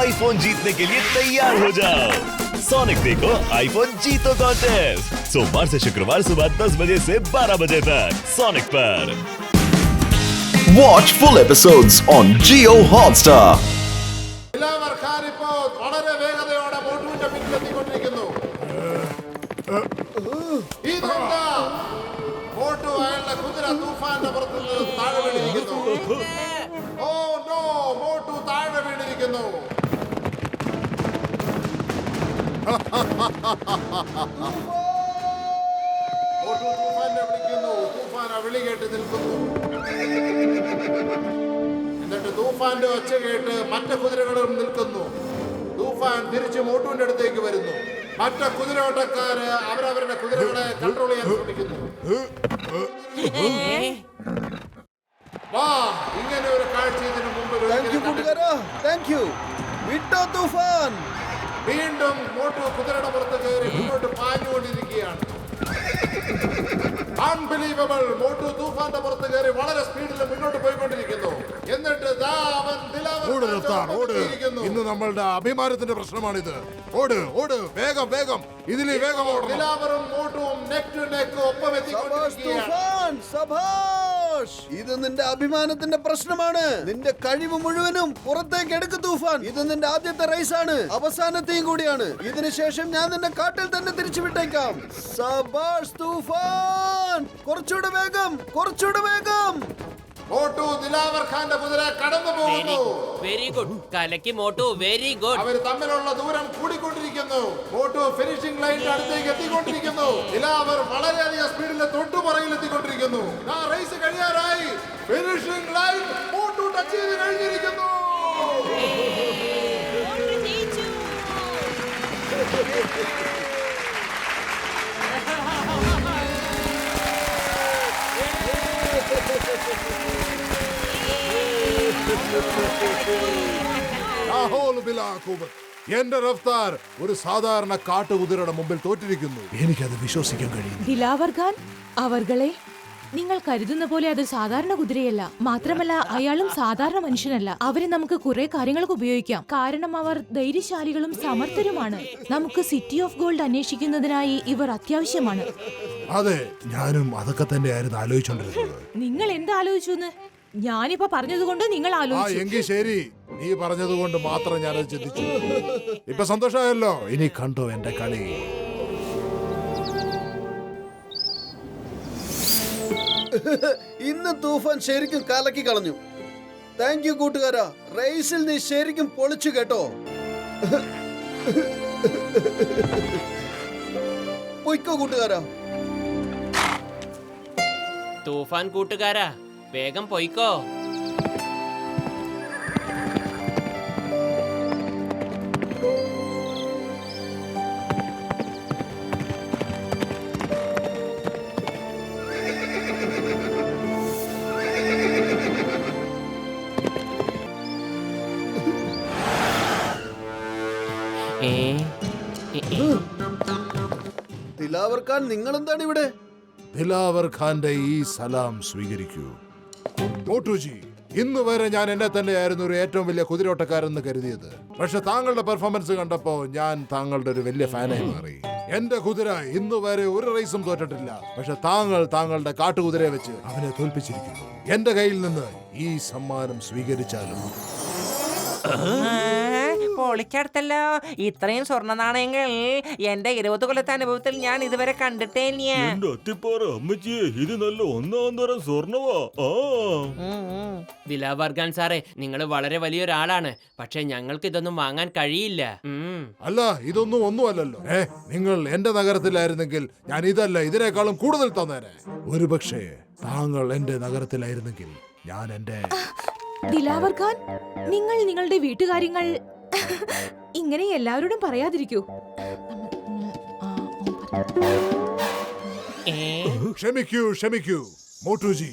IPhone जीतने के लिए तैयार हो जाओ। सोनिक देखो आईफोन जीतो कॉन्टेस्ट सोमवार से शुक्रवार सुबह 10 बजे से 12 बजे तक सोनिक पर। Watch full episodes on Jio Hotstar. വളരെ വേഗതയോടെ മോട്ടുവിന്റെ പിന്നിലെത്തിക്കൊണ്ടിരിക്കുന്നു. ഇതെന്താ? മോട്ടു അയാളുടെ കുതിര തൂഫാന്റെ പുറത്ത് നിന്ന് താഴെ വീണിരിക്കുന്നു. ഓ നോ, മോട്ടു താഴെ വീണിരിക്കുന്നു. മോട്ടു തൂഫാനെ വിളിക്കുന്നു. തൂഫാൻ ആ വിളി കേട്ട് നിൽക്കുന്നു. എന്നിട്ട് തൂഫാന്റെ ഒച്ച കേട്ട് മറ്റു കുതിരകളും നിൽക്കുന്നു. തൂഫാൻ തിരിച്ച് മോട്ടുവിന്റെ അടുത്തേക്ക് വരുന്നു. മറ്റു കുതിരോട്ടക്കാര് അവരവരുടെ കുതിരകളെ കൺട്രോൾ ചെയ്യാൻ ശ്രമിക്കുന്നു. വാ, ഇങ്ങനെ ഒരു കാഴ്ച ഇതിനു മുമ്പ് വീണ്ടും മോട്ടു കുതിരയുടെ പുറത്ത് കയറി മുന്നോട്ട് പാഞ്ഞുകൊണ്ടിരിക്കുകയാണ്. അൺബിലീവബിൾ. മോട്ടു തൂഫാന്റെ പുറത്ത് കയറി വളരെ സ്പീഡിൽ മുന്നോട്ട് പോയിക്കൊണ്ടിരിക്കുന്നു. എന്നിട്ട് ഇന്ന് നമ്മളുടെ അഭിമാനത്തിന്റെ പ്രശ്നമാണിത്. ഓട് ഓട്, വേഗം വേഗം, ഇതിലെ വേഗം ഓടണം. ദിലാവറും മോട്ടുവും നെക്ക് ടു നെക്ക് ഒപ്പം എത്തിക്കൊണ്ടിരിക്കുകയാണ്. ഇത് നിന്റെ അഭിമാനത്തിന്റെ പ്രശ്നമാണ്. നിന്റെ കഴിവ് മുഴുവനും പുറത്തേക്ക് എടുക്ക് തൂഫാൻ. ഇത് നിന്റെ ആദ്യത്തെ റേസ് ആണ്, അവസാനത്തെയും കൂടിയാണ്. ഇതിനുശേഷം ഞാൻ നിന്നെ കാട്ടിൽ തന്നെ തിരിച്ചു വിട്ടേക്കാം. സബാഷ് തൂഫാൻ, കുറച്ചുകൂടെ വേഗം, കുറച്ചുകൂടെ വേഗം. മോട്ടു ദിലാവർ ഖാന്റെ കുതിര കടന്നു പോകുന്നു. വെരി ഗുഡ് കലക്കി മോട്ടു, വെരി ഗുഡ്. അവർ തമ്മിലുള്ള ദൂരം കൂടിക്കൊണ്ടിരിക്കുന്നു. മോട്ടു ഫിനിഷിംഗ് ലൈനിന്റെ അടുത്തേക്ക് എത്തിക്കൊണ്ടിരിക്കുന്നു. ദിലാവർ വളരെയധികം സ്പീഡിൽ തൊട്ടുപുറകിൽ എത്തിക്കൊണ്ടിരിക്കുന്നു. ആ റേസ് കഴിയാറായി. ഫിനിഷിംഗ് ലൈൻ മോട്ടു ടച്ച് ചെയ്ത് കഴിഞ്ഞിരിക്കുന്നു. എന്റെ റഫ്താർ ഒരു സാധാരണ കാട്ടുകുതിരയുടെ മുമ്പിൽ തോറ്റിരിക്കുന്നു. എനിക്കത് വിശ്വസിക്കാൻ കഴിയും. ദിലാവർ ഖാൻ അവർകളെ, നിങ്ങൾ കരുതുന്ന പോലെ അത് സാധാരണ കുതിരയല്ല. മാത്രമല്ല അയാളും സാധാരണ മനുഷ്യനല്ല. അവരെ നമുക്ക് കുറെ കാര്യങ്ങൾക്ക് ഉപയോഗിക്കാം. കാരണം അവർ ധൈര്യശാലികളും സമർത്ഥരുമാണ്. നമുക്ക് സിറ്റി ഓഫ് ഗോൾഡ് അന്വേഷിക്കുന്നതിനായി ഇവർ അത്യാവശ്യമാണ്. അതെ, ഞാനും അതൊക്കെ തന്നെയായിരുന്നു ആലോചിച്ചോണ്ടിരുന്നത്. നിങ്ങൾ എന്താ ആലോചിച്ചു? ഞാനിപ്പോ പറഞ്ഞതുകൊണ്ട് നിങ്ങൾ ആലോചിച്ചു. എങ്കിൽ ശരി, നീ പറഞ്ഞത് കൊണ്ട് മാത്രം ഞാനത് ചിന്തിച്ചു. ഇപ്പൊ സന്തോഷമായല്ലോ. ഇനി കണ്ടോ എന്റെ കളി. ഇന്ന് തൂഫാൻ ശരിക്കും കലക്കി കളഞ്ഞു. താങ്ക് യു കൂട്ടുകാരാ. റേസിൽ നീ ശരിക്കും പൊളിച്ചു കേട്ടോ. പൊയ്ക്കോ കൂട്ടുകാരാ. തൂഫാൻ കൂട്ടുകാരാ, വേഗം പൊയ്ക്കോ. ദിലാവർ ഖാൻ, നിങ്ങൾ എന്താണ് ഇവിടെ? ദിലാവർ ഖാന്റെ ഈ സലാം സ്വീകരിക്കൂ. മോട്ടുജി, ഇന്ന് വരെ ഞാൻ എന്നെ തന്നെയായിരുന്നു ഒരു ഏറ്റവും വലിയ കുതിരോട്ടക്കാരെന്ന് കരുതിയത്. പക്ഷെ താങ്കളുടെ പെർഫോമൻസ് കണ്ടപ്പോ ഞാൻ താങ്കളുടെ ഒരു വലിയ ഫാനായി മാറി. എന്റെ കുതിര ഇന്ന് വരെ ഒരു റേസും തോറ്റിട്ടില്ല. പക്ഷെ താങ്കളുടെ കാട്ടുകുതിരയെ വെച്ച് അവനെ തോൽപ്പിച്ചിരിക്കുന്നു. എന്റെ കയ്യിൽ നിന്ന് ഈ സമ്മാനം സ്വീകരിച്ചാലും. പൊളിക്കടുത്തല്ലോ. ഇത്രയും സ്വർണ്ണ നാണയങ്ങൾ എന്റെ 20 കൊല്ലത്തെ അനുഭവത്തിൽ ഞാൻ ഇതുവരെ കണ്ടിട്ടേ ഇല്ല. ഇത് നല്ല ഒന്നാം തരം സ്വർണ്ണവാ. ദിലാവർ ഖാൻ സാറേ, നിങ്ങൾ വളരെ വലിയൊരാളാണ്. പക്ഷെ ഞങ്ങൾക്ക് ഇതൊന്നും വാങ്ങാൻ കഴിയില്ല. അല്ല, ഒന്നും അല്ലല്ലോ. നിങ്ങൾ എന്റെ നഗരത്തിലായിരുന്നെങ്കിൽ ഞാൻ ഇതല്ല ഇതിനേക്കാളും കൂടുതൽ തന്നേനെ. ഒരു പക്ഷേ താങ്കൾ എന്റെ നഗരത്തിലായിരുന്നെങ്കിൽ ഞാൻ എന്റെ. ദിലാവർ ഖാൻ, നിങ്ങൾ നിങ്ങളുടെ വീട്ടുകാര്യങ്ങൾ ഇങ്ങനെ എല്ലാവരോടും പറയാതിരിക്കൂ. ക്ഷമിക്കൂ മോട്ടുജി.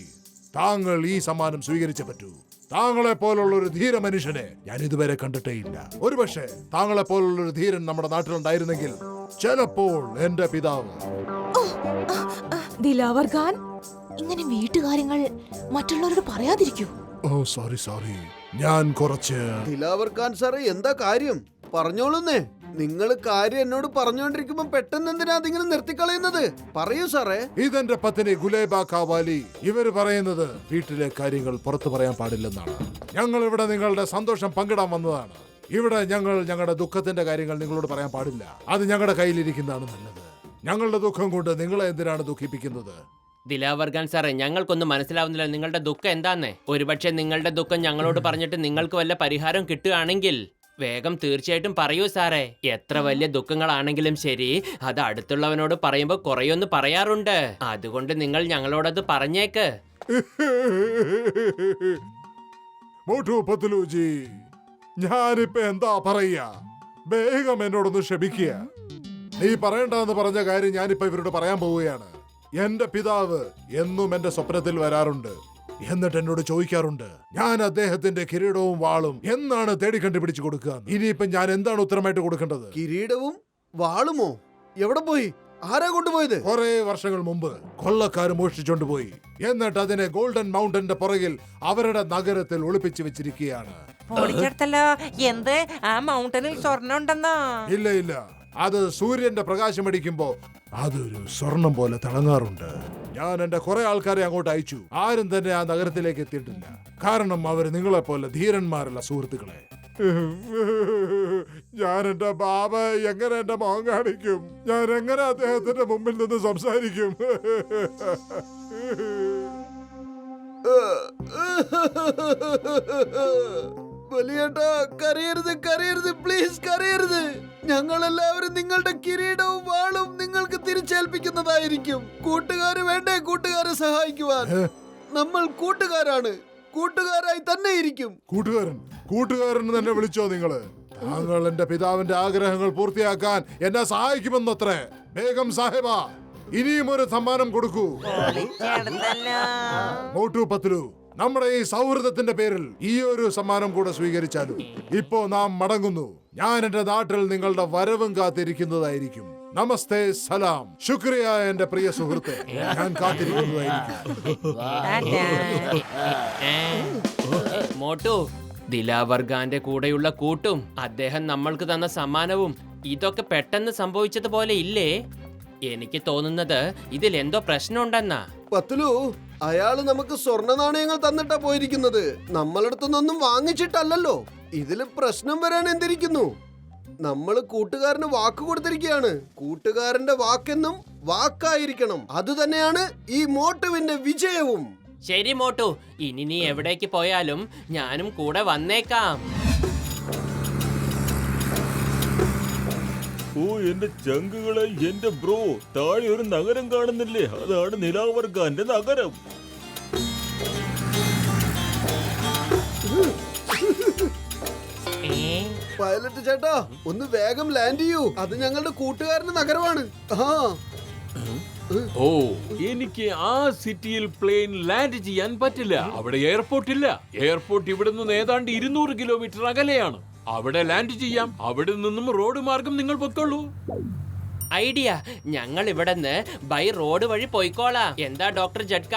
താങ്കൾ ഈ സമ്മാനം സ്വീകരിച്ചേ പറ്റൂ. താങ്കളെ പോലുള്ള ഒരു ധീര മനുഷ്യനെ ഞാൻ ഇതുവരെ കണ്ടിട്ടേ ഇല്ല. ഒരുപക്ഷെ താങ്കളെ പോലുള്ള ഒരു ധീരൻ നമ്മുടെ നാട്ടിലുണ്ടായിരുന്നെങ്കിൽ ചിലപ്പോൾ എന്റെ പിതാവ്. ദിലാവർ ഖാൻ, ഇങ്ങനെ വീട്ടുകാര്യങ്ങൾ മറ്റുള്ളവരോട് പറയാതിരിക്കൂ. ഓ സോറി. ഞാൻ കുറച്ച് ദിലാവർ ഖാൻ സാറേ, എന്താ കാര്യം? പറഞ്ഞോളൂന്നേ. നിങ്ങൾ കാര്യം എന്നോട് പറഞ്ഞുകൊണ്ടിരിക്കുമ്പോ പെട്ടെന്ന് എന്തിനാ അതിങ്ങനെ നിർത്തിക്കളയുന്നത്? പറയൂ സാറേ. ഇതെന്റെ പത്നി ഗുലേബ കാവാലി. ഇവര് പറയുന്നത് വീട്ടിലെ കാര്യങ്ങൾ പുറത്തു പറയാൻ പാടില്ലെന്നാണ്. ഞങ്ങൾ ഇവിടെ നിങ്ങളുടെ സന്തോഷം പങ്കിടാൻ വന്നതാണ്. ഇവിടെ ഞങ്ങൾ ഞങ്ങളുടെ ദുഃഖത്തിന്റെ കാര്യങ്ങൾ നിങ്ങളോട് പറയാൻ പാടില്ല. അത് ഞങ്ങളുടെ കയ്യിലിരിക്കുന്നതാണ് നല്ലത്. ഞങ്ങളുടെ ദുഃഖം കൊണ്ട് നിങ്ങളെ എന്തിനാണ് ദുഃഖിപ്പിക്കുന്നത്? ദിലാവർ ഖാൻ സാറേ, ഞങ്ങൾക്കൊന്നും മനസ്സിലാവുന്നില്ല നിങ്ങളുടെ ദുഃഖം എന്താന്നേ. ഒരുപക്ഷെ നിങ്ങളുടെ ദുഃഖം ഞങ്ങളോട് പറഞ്ഞിട്ട് നിങ്ങൾക്ക് വല്ല പരിഹാരം കിട്ടുകയാണെങ്കിൽ വേഗം തീർച്ചയായിട്ടും പറയൂ സാറേ. എത്ര വലിയ ദുഃഖങ്ങളാണെങ്കിലും ശരി, അത് അടുത്തുള്ളവനോട് പറയുമ്പോ കുറയൊന്ന് പറയാറുണ്ട്. അതുകൊണ്ട് നിങ്ങൾ ഞങ്ങളോടത് പറഞ്ഞേക്ക്. മോട്ടു പത്ലൂജി, ഞാനിപ്പോ എന്താ പറയാ? വേഗം എന്നോടൊന്ന് ക്ഷമിക്കുക. നീ പറയണ്ടെന്ന് പറഞ്ഞ കാര്യം ഞാനിപ്പോ ഇവരോട് പറയാൻ പോവുകയാണ്. എന്റെ പിതാവ് എന്നും എന്റെ സ്വപ്നത്തിൽ വരാറുണ്ട്. എന്നിട്ട് എന്നോട് ചോദിക്കാറുണ്ട്, ഞാൻ അദ്ദേഹത്തിന്റെ കിരീടവും വാളും എന്നാണ് തേടി കണ്ടുപിടിച്ചു കൊടുക്കുക. ഇനിയിപ്പം ഞാൻ എന്താണ് ഉത്തരമായിട്ട് കൊടുക്കേണ്ടത്? കിരീടവും വാളുമോ? എവിടെ പോയി? ആരാ കൊണ്ടുപോയത്? കുറെ വർഷങ്ങൾ മുമ്പ് കൊള്ളക്കാർ മോഷ്ടിച്ചോണ്ട് പോയി. എന്നിട്ട് അതിനെ ഗോൾഡൻ മൗണ്ടന്റെ പുറകിൽ അവരുടെ നഗരത്തിൽ ഒളിപ്പിച്ചു വെച്ചിരിക്കുകയാണ്. ഓടിച്ചെടുത്തല്ലോ. എന്ത്? ആ മൗണ്ടനിൽ സ്വർണ്ണം ഉണ്ടെന്നോ? ഇല്ല ഇല്ല, അത് സൂര്യന്റെ പ്രകാശം അടിക്കുമ്പോ അതൊരു സ്വർണം പോലെ തിളങ്ങാറുണ്ട്. ഞാൻ എന്റെ കുറെ ആൾക്കാരെ അങ്ങോട്ട് അയച്ചു. ആരും തന്നെ ആ നഗരത്തിലേക്ക് എത്തിയിട്ടില്ല. കാരണം അവർ നിങ്ങളെ പോലെ ധീരന്മാരല്ല സുഹൃത്തുക്കളെ. ഞാൻ എന്റെ ബാബ എങ്ങനെ എന്റെ മോൻ കാണിക്കും? ഞാൻ എങ്ങനെ അദ്ദേഹത്തിന്റെ മുമ്പിൽ നിന്ന് സംസാരിക്കും? വലിയേട്ടാ, കരയരുത്, കരയരുത്, പ്ലീസ് കരയരുത്. ഞങ്ങൾ എല്ലാവരും നിങ്ങളുടെ കിരീടവും വാളും നിങ്ങൾക്ക് തിരിച്ചേൽപ്പിക്കുന്നതായിരിക്കും. കൂട്ടുകാര് വേണ്ടേ കൂട്ടുകാരെ സഹായിക്കുവാൻ? നമ്മൾ കൂട്ടുകാരാണ്, കൂട്ടുകാരായി തന്നെ ഇരിക്കും. കൂട്ടുകാരൻ തന്നെ വിളിച്ചോ നിങ്ങള്? താങ്കൾ എന്റെ പിതാവിന്റെ ആഗ്രഹങ്ങൾ പൂർത്തിയാക്കാൻ എന്നെ സഹായിക്കുമെന്നത്രേ. ബേഗം സാഹിബ, ഇനിയും ഒരു സമ്മാനം കൊടുക്കൂ. മോട്ടു പത്ലു, നമ്മുടെ ഈ സൗഹൃദത്തിന്റെ പേരിൽ ഈ ഒരു സമ്മാനം കൂടെ സ്വീകരിച്ചാലും. ഇപ്പോ നാം മടങ്ങുന്നു. ഞാൻ എന്റെ നാട്ടിൽ നിങ്ങളുടെ വരവും കാത്തിരിക്കുന്നതായിരിക്കും. നമസ്തേ, സലാം, ശുക്രിയ എന്റെ പ്രിയ സുഹൃത്തെ. ഞാൻ കാത്തിരിക്കുന്നതായിരിക്കും. മോട്ടു, ദിലാവർ ഖാന്റെ കൂടെയുള്ള കൂട്ടും അദ്ദേഹം നമ്മൾക്ക് തന്ന സമ്മാനവും ഇതൊക്കെ പെട്ടെന്ന് സംഭവിച്ചതുപോലെ ഇല്ലേ? എനിക്ക് തോന്നുന്നത് ഇതിൽ എന്തോ പ്രശ്നമുണ്ടെന്നാ. പത്ലു, അയാള് നമുക്ക് സ്വർണ്ണ നാണയങ്ങൾ തന്നിട്ടാ പോയിരിക്കുന്നത്. നമ്മളടുത്തൊന്നും വാങ്ങിച്ചിട്ടല്ലല്ലോ. ഇതില് പ്രശ്നം വരാൻ എന്തിരിക്കുന്നു? നമ്മള് കൂട്ടുകാരന് വാക്ക് കൊടുത്തിരിക്കുകയാണ്. കൂട്ടുകാരന്റെ വാക്കെന്നും വാക്കായിരിക്കണം. അതുതന്നെയാണ് ഈ മോട്ടുവിന്റെ വിജയവും. ശരി മോട്ടു, ഇനി നീ എവിടേക്ക് പോയാലും ഞാനും കൂടെ വന്നേക്കാം. ഓ എന്റെ ചങ്കുകളെ, എന്റെ ബ്രോ, താഴെ ഒരു നഗരം കാണുന്നില്ലേ? അതാണ് ദിലാവർ ഖാന്റെ നഗരം. പൈലറ്റ് ചേട്ടാ, ഒന്ന് വേഗം ലാൻഡ് ചെയ്യൂ. അത് ഞങ്ങളുടെ കൂട്ടുകാരന്റെ നഗരമാണ്. ഓ, എനിക്ക് ആ സിറ്റിയിൽ പ്ലെയിൻ ലാൻഡ് ചെയ്യാൻ പറ്റില്ല. അവിടെ എയർപോർട്ട് ഇല്ല. എയർപോർട്ട് ഇവിടെ നിന്ന് ഏതാണ്ട് 200 കിലോമീറ്റർ അകലെയാണ്. അവിടെ ലാൻഡ് ചെയ്യാം. അവിടെ നിന്നും റോഡ് മാർഗം നിങ്ങൾ പൊയ്ക്കോളൂ. ഐഡിയ, ഞങ്ങൾ ഇവിടെ നിന്ന് ബൈ റോഡ് വഴി പോയിക്കോളാം. എന്താ ഡോക്ടർ ജഡ്ക?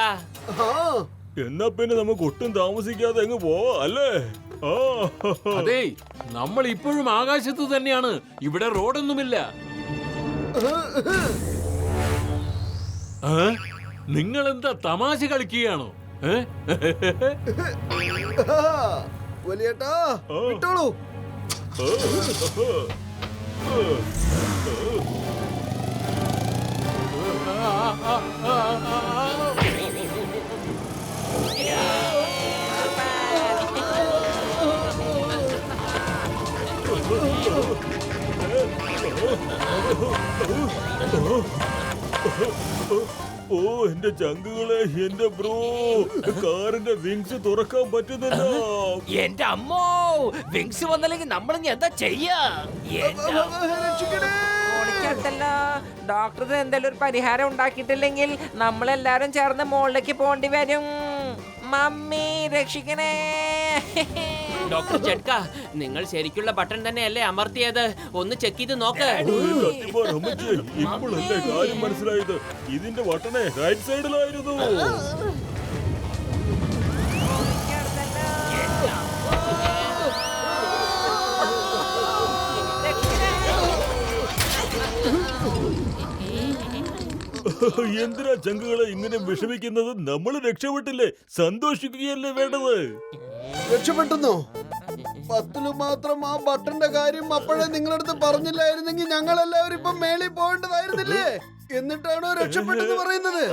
എന്നാ പിന്നെ നമുക്ക് ഒട്ടും താമസിക്കാതെ അങ്ങ് പോവാ അല്ലേ? അതെ, നമ്മൾ ഇപ്പോഴും ആകാശത്ത് തന്നെയാണ്. ഇവിടെ റോഡൊന്നുമില്ല. നിങ്ങൾ എന്താ തമാശ കളിക്കുകയാണോ? വലിയേട്ടാ, വിട്ടോളൂ. ഓ എന്റെ ചങ്കുകളെ, എന്റെ ബ്രോ, കാറിന്റെ വിങ്സ് തുറക്കാൻ പറ്റുന്നില്ല. എന്റെ അമ്മോ, വിങ്സ് വന്നില്ലെങ്കിൽ നമ്മൾ എന്താ ചെയ്യാ? ഡോക്ടർ എന്തെങ്കിലും ഒരു പരിഹാരം ഉണ്ടാക്കിയിട്ടില്ലെങ്കിൽ നമ്മളെല്ലാരും ചേർന്ന് മുകളിലേക്ക് പോണ്ടി വരും. മമ്മി രക്ഷിക്കണേ. ഡോക്ടർ ജഡ്ക, നിങ്ങൾ ശരിക്കുള്ള ബട്ടൺ തന്നെയല്ലേ അമർത്തിയത്? ഒന്ന് ചെക്ക് ചെയ്ത് നോക്ക്. ഇപ്പോഴല്ലേ കാര്യം മനസ്സിലായത്? ഇതിന്റെ ബട്ടണേ റൈറ്റ് സൈഡിലായിരുന്നു. എന്തിനാ ചങ്കുകളെ ഇങ്ങനെ വിഷമിക്കുന്നത്? നമ്മൾ രക്ഷപ്പെട്ടില്ലേ, സന്തോഷിക്കുകയല്ലേ വേണ്ടത്. രക്ഷപ്പെട്ടെന്നോ? 10 മാത്രം ആ ബട്ടന്റെ കാര്യം അപ്പോഴേ നിങ്ങളടുത്ത് പറഞ്ഞില്ലായിരുന്നെങ്കിൽ ഞങ്ങൾ എല്ലാവരും ഇപ്പൊ മേളിൽ പോകേണ്ടതായിരുന്നില്ലേ? എന്നിട്ടാണോ രക്ഷപ്പെട്ടെന്ന് പറയുന്നത്?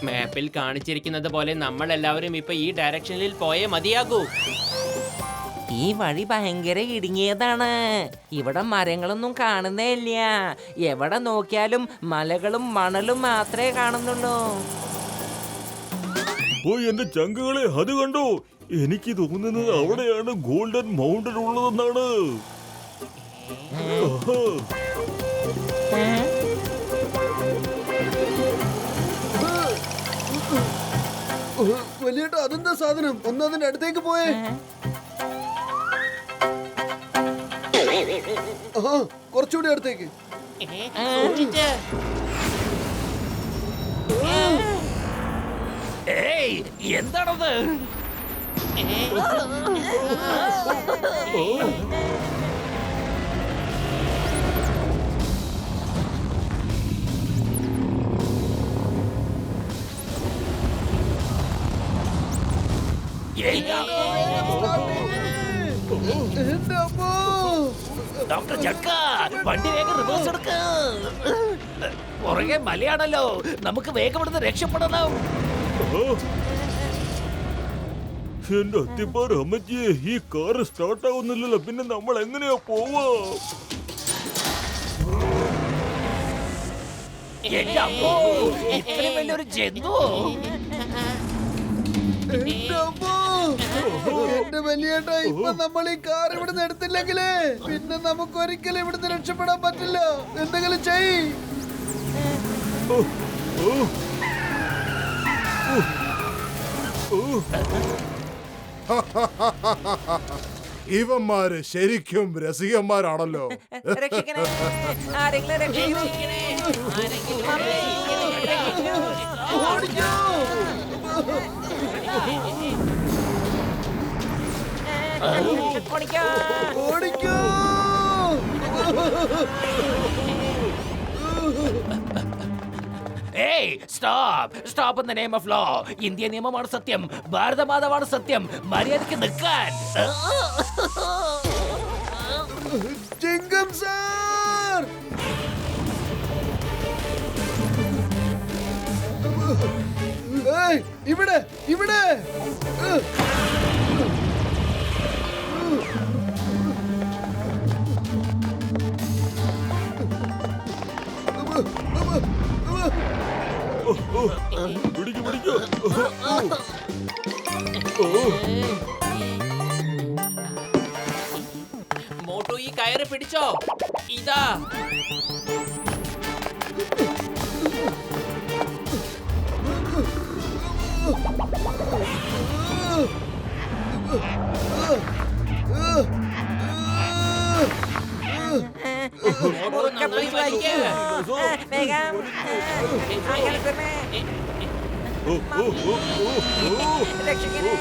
മാപ്പിൽ കാണിച്ചിരിക്കുന്നത് പോലെ നമ്മൾ എല്ലാവരും ഇപ്പൊ ഈ ഡയറക്ഷനിൽ പോയേ മതിയാകൂ. ഈ വഴി ഭയങ്കര ഇടുങ്ങിയതാണ്. ഇവിടെ മരങ്ങളൊന്നും കാണുന്നേ ഇല്ല. എവിടെ നോക്കിയാലും മലകളും മണലും മാത്രമേ കാണുന്നുള്ളൂ. ഓ എന്റെ ചങ്കുകളെ, അത് കണ്ടോ? എനിക്ക് തോന്നുന്നത് അവിടെയാണ് ഗോൾഡൻ മൗണ്ടൻ ഉള്ളതെന്നാണ്. വലിയേട്ടാ, അതെന്താ സാധനം? ഒന്ന് അതിന്റെ അടുത്തേക്ക് പോയേ. കുറച്ചുകൂടി അടുത്തേക്ക്. എന്താണത്? ഡോക്ടർ ചക്ക, വണ്ടി വേഗം റിവേഴ്സ് എടുക്ക. പുറകെ മലയാണല്ലോ, നമുക്ക് വേഗം ഇവിടുന്ന് രക്ഷപ്പെടണം. എന്റെ അത്തിപ്പാർ അമ്മച്ചിയെ, ഈ കാറ് സ്റ്റാർട്ട് ആവുന്നില്ലല്ലോ, പിന്നെ നമ്മൾ എങ്ങനെയാ പോവാ? എന്റെ അമ്മോ, ഇത്രയും വലിയൊരു ജന്തുവോ? എന്റെ വലിയേട്ടാ, ഇപ്പൊ നമ്മൾ ഈ കാർ ഇവിടുന്ന് എടുത്തില്ലെങ്കിലേ പിന്നെ നമുക്ക് ഒരിക്കലും ഇവിടുന്ന് രക്ഷപ്പെടാൻ പറ്റില്ല. എന്തെങ്കിലും ചെയ്. ഇവന്മാര് ശരിക്കും രസികന്മാരാണല്ലോ. രക്ഷിക്കണേ, ആരെങ്കിലും രക്ഷിക്കണേ. ഓടിക്കോ. ഏയ്, stop stop in the name of law. India നിയമമാണ് സത്യം, ഭാരതമാതാവാണ് സത്യം. മര്യാദയ്ക്ക് നിൽക്കാൻ. ചിങ്കം സാർ, ഇവിടെ ഇവിടെ. പിടിക്കു പിടിക്കു. മോട്ടു, ഈ കയറ് പിടിച്ചോ. ഇതാ. വേഗം രക്ഷിക്കണേ.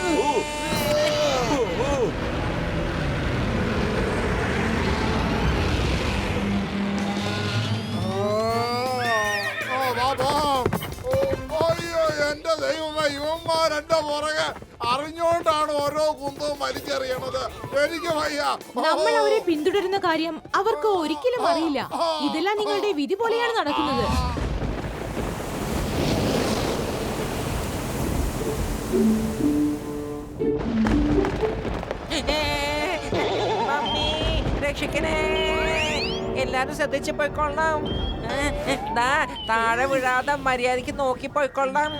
അയ്യോ എന്റെ ദൈവമേ, ഇവന്മാരെന്റെ പുറകെ അറിഞ്ഞോണ്ടാണ് ഓരോ കുന്തവും വലിച്ചെറിയണത്. എനിക്ക് വയ്യ. നമ്മൾ അവരെ പിന്തുടരുന്ന കാര്യം അവർക്ക് ഒരിക്കലും അറിയില്ല. ഇതെല്ലാം നിങ്ങളുടെ വിധി പോലെയാണ് നടക്കുന്നത്. മമ്മി, രക്ഷിക്കണേ. എല്ലാരും ശ്രദ്ധിച്ചു പോയിക്കൊള്ളാം. താഴെ വീഴാതെ മര്യാദക്ക് നോക്കി പോയിക്കൊള്ളാം.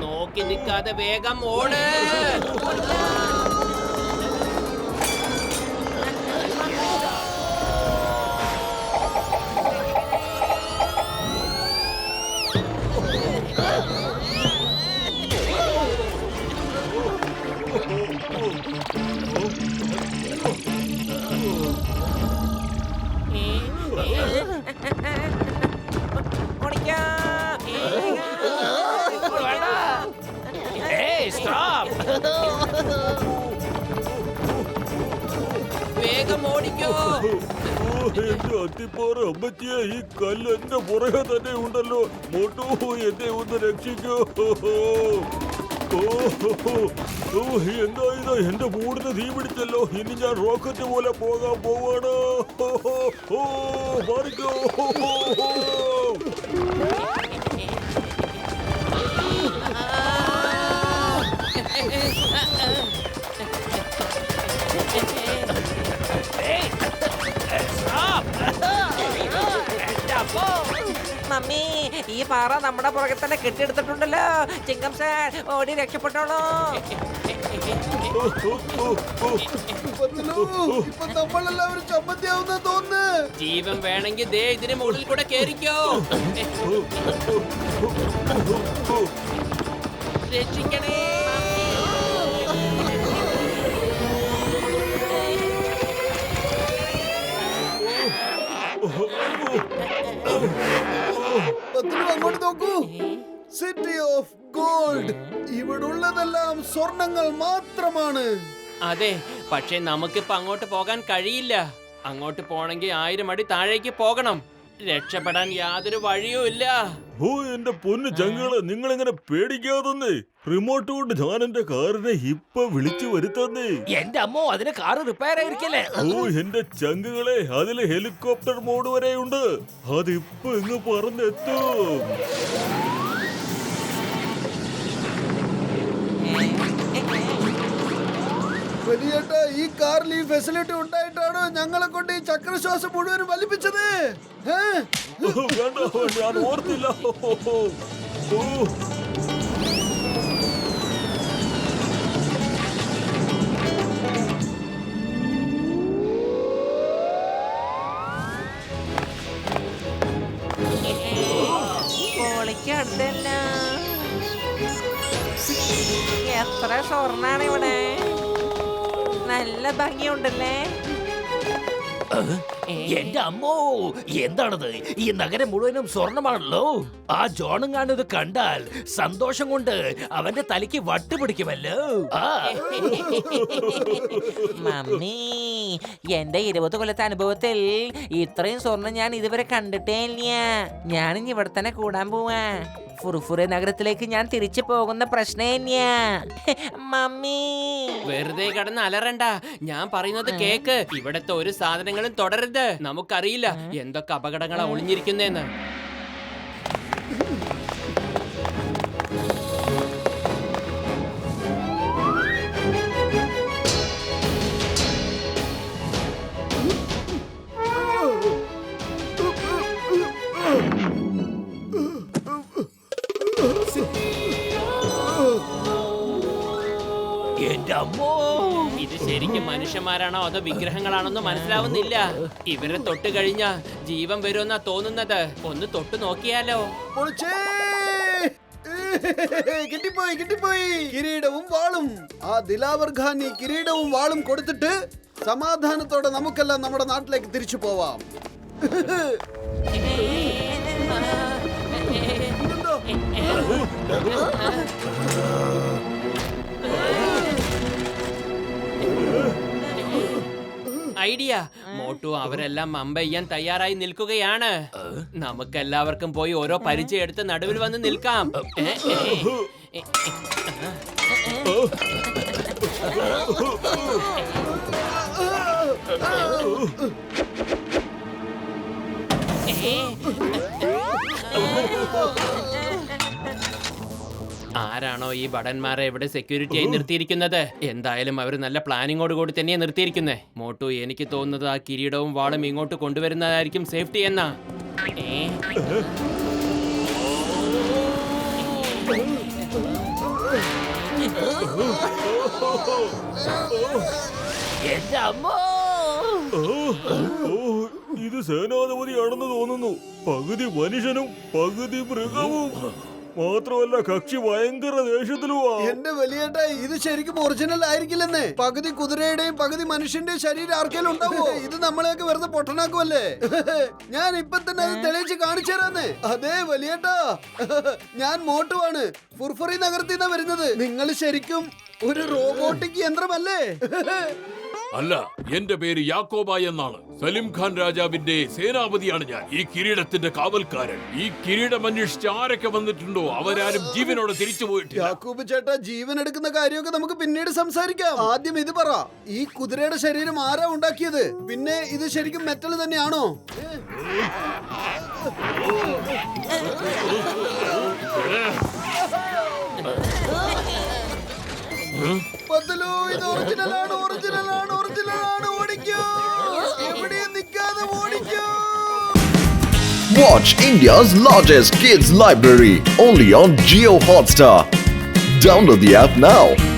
നോക്കി നിൽക്കാതെ വേഗം ഓട്. ഓടിക്കോ. എന്റെ അത്തിപ്പാറ അമ്മച്ചിയെ, ഈ കല്ല് എന്റെ പുറകെ തന്നെ ഉണ്ടല്ലോ. മോട്ടു, എന്നെ ഒന്ന് രക്ഷിക്കോ. എന്താ ഇത്, എന്റെ മൂടിന് തീ പിടിച്ചല്ലോ. ഇനി ഞാൻ റോക്കറ്റ് പോലെ പോകാൻ പോവാണ്. മാറിക്കോ. മമ്മി, ഈ പാറ നമ്മുടെ പുറകെ തന്നെ കെട്ടിയെടുത്തിട്ടുണ്ടല്ലോ. ചിങ്കം സാർ, ഓടി രക്ഷപ്പെട്ടോളൂ. ഇപ്പൊ നമ്മളെല്ലാവരും ചമ്മന്തിയാവുന്ന തോന്നുന്നു. ജീവൻ വേണമെങ്കിൽ ദേ ഇതിന് മുകളിൽ കൂടെ കേറിക്കോ. രക്ഷിക്കണേ. അങ്ങോട്ട് നോക്കൂ. City of gold. ഇവിടെ ഉള്ളതെല്ലാം സ്വർണങ്ങൾ മാത്രമാണ്. അതെ, പക്ഷെ നമുക്കിപ്പോ അങ്ങോട്ട് പോകാൻ കഴിയില്ല. അങ്ങോട്ട് പോണെങ്കിൽ 1000 അടി താഴേക്ക് പോകണം. രക്ഷപ്പെടാൻ യാതൊരു വഴിയും ഇല്ല. ഓ എന്റെ പൊന്നു ചങ്ങളെ, നിങ്ങൾ എങ്ങനെ പേടിക്കാതെന്നേ. റിമോട്ട് കൊണ്ട് ഞാൻ എന്റെ കാറിനെ ഇപ്പൊ വിളിച്ചു വരുത്തന്നേ. എന്റെ അമ്മോ, അതിന് കാറ് റിപ്പയർ ആയിരിക്കല്ലേ? ഓ എന്റെ ചങ്കുകളെ, അതില് ഹെലികോപ്റ്റർ മോഡ് വരെയുണ്ട്. അതിപ്പോ ഇങ്ങ് പറന്നെത്തും. വലിയേട്ടാ, ഈ കാറിൽ ഈ ഫെസിലിറ്റി ഉണ്ടായിട്ടാണ് ഞങ്ങളെ കൊണ്ട് ഈ ചക്രശ്വാസം മുഴുവൻ വലിപ്പിച്ചത്. വേണ്ട, ഞാൻ ഓർത്തില്ല. പൊളിക്കടുത്തല്ല. എത്ര സ്വർണ്ണാണ് ഇവിടെ. നല്ല ഭംഗിയുണ്ടല്ലേ. എന്റെ അമ്മോ, എന്താണത്? ഈ നഗരം മുഴുവനും സ്വർണമാണല്ലോ. ആ ജോണുങ്ങാണ് ഇത് കണ്ടാൽ സന്തോഷം കൊണ്ട് അവന്റെ തലയ്ക്ക് വട്ട് പിടിക്കുമല്ലോ. മമ്മി, എന്റെ 20 കൊല്ലത്തെ അനുഭവത്തിൽ ഇത്രയും സ്വർണം ഞാൻ ഇതുവരെ കണ്ടിട്ടേ ഇല്ല. ഞാനിനി ഇവിടെ തന്നെ കൂടാൻ പോവാ. ഫുർഫുറെ നഗരത്തിലേക്ക് ഞാൻ തിരിച്ചു പോകുന്ന പ്രശ്നമില്ല. മമ്മി, വെറുതെ കിടന്ന് അലറണ്ട. ഞാൻ പറയുന്നത് കേക്ക്. ഇവിടത്തെ ഒരു സാധനങ്ങളും തുടരുത്. നമുക്കറിയില്ല എന്തൊക്കെ അപകടങ്ങളാ ഒളിഞ്ഞിരിക്കുന്നേന്ന്. എന്റെ അമ്മോ, ഇത് ശരിക്കും മനുഷ്യന്മാരാണോ അതോ വിഗ്രഹങ്ങളാണോന്ന് മനസ്സിലാവുന്നില്ല. ഇവരെ തൊട്ട് കഴിഞ്ഞാ ജീവൻ വരുമെന്നാ തോന്നുന്നത്. ഒന്ന് തൊട്ട് നോക്കിയാലോ? കിട്ടിപ്പോയി, കിട്ടിപ്പോയി. കിരീടവും വാളും. ആ ദിലാവർ ഖാൻ ഈ കിരീടവും വാളും കൊടുത്തിട്ട് സമാധാനത്തോടെ നമുക്കെല്ലാം നമ്മുടെ നാട്ടിലേക്ക് തിരിച്ചു പോവാം. ഐഡിയ. മോട്ടു അവരെല്ലാം മമ്പയ്യാൻ തയ്യാറായി നിൽക്കുകയാണ്. നമുക്കെല്ലാവർക്കും പോയി ഓരോ പരിചയം എടുത്ത് നടുവിൽ വന്ന് നിൽക്കാം. ആരാണോ ഈ ഭടന്മാരെ ഇവിടെ സെക്യൂരിറ്റി ആയി നിർത്തിയിരിക്കുന്നത്? എന്തായാലും അവർ നല്ല പ്ലാനിങ്ങോട് കൂടി തന്നെയാ നിർത്തിയിരിക്കുന്നത്. മോട്ടു, എനിക്ക് തോന്നുന്നത് ആ കിരീടവും വാളും ഇങ്ങോട്ട് കൊണ്ടുവരുന്നതായിരിക്കും സേഫ്റ്റി എന്നാ. എന്റെ അമ്മോ, ഇത് സേനാധിപതിയാണെന്ന് തോന്നുന്നു. പകുതി മനുഷ്യനും പകുതി മൃഗവും. മാത്രമല്ല കക്ഷി ഭയങ്കര ദേഷ്യത്തിലുവാ. എന്റെ വലിയേട്ടാ, ഇത് ശരിക്കും ഒറിജിനൽ ആയിരിക്കില്ലെന്നേ. പകുതി കുതിരയുടെയും പകുതി മനുഷ്യന്റെയും ശരീരം ആർക്കെങ്കിലും ഉണ്ടാവോ? ഇത് നമ്മളെയൊക്കെ വെറുതെ പൊട്ടനാക്കുമല്ലേ? ഞാൻ ഇപ്പൊ തന്നെ അത് തെളിയിച്ച് കാണിച്ചു തരാന്നേ. അതെ വലിയേട്ടാ, ഞാൻ മോട്ടുവാണ്. ഫുർഫുറി നഗരത്തിൽ നിന്നാ വരുന്നത്. നിങ്ങൾ ശരിക്കും ഒരു റോബോട്ടിക് യന്ത്രമല്ലേ? അല്ല, എന്റെ പേര് യാക്കോബായ് എന്നാണ്. സലിം ഖാൻ രാജാവിന്റെ സേനാപതിയാണ് ഞാൻ. ഈ കിരീടത്തിന്റെ കാവൽക്കാരൻ. ഈ കിരീടം അന്വേഷിച്ച് ആരൊക്കെ വന്നിട്ടുണ്ടോ അവരാരും ജീവനോടെ തിരിച്ചു പോയിട്ടില്ല. യാക്കൂബ് ചേട്ടാ, ജീവൻ എടുക്കുന്ന കാര്യമൊക്കെ നമുക്ക് പിന്നീട് സംസാരിക്കാം. ആദ്യം ഇത് പറ, ഈ കുതിരയുടെ ശരീരം ആരാ ഉണ്ടാക്കിയത്? പിന്നെ ഇത് ശരിക്കും മെറ്റൽ തന്നെയാണോ? പത്തലോ, ഇത് ഒറിജിനലാണ്, ഒറിജിനലാണ്, ഒറിജിനലാണ്. ഓടിക്കോ, എവിടെയും നിൽക്കാതെ ഓടിക്കോ. Watch India's largest kids library only on Jio Hotstar. Download the app now.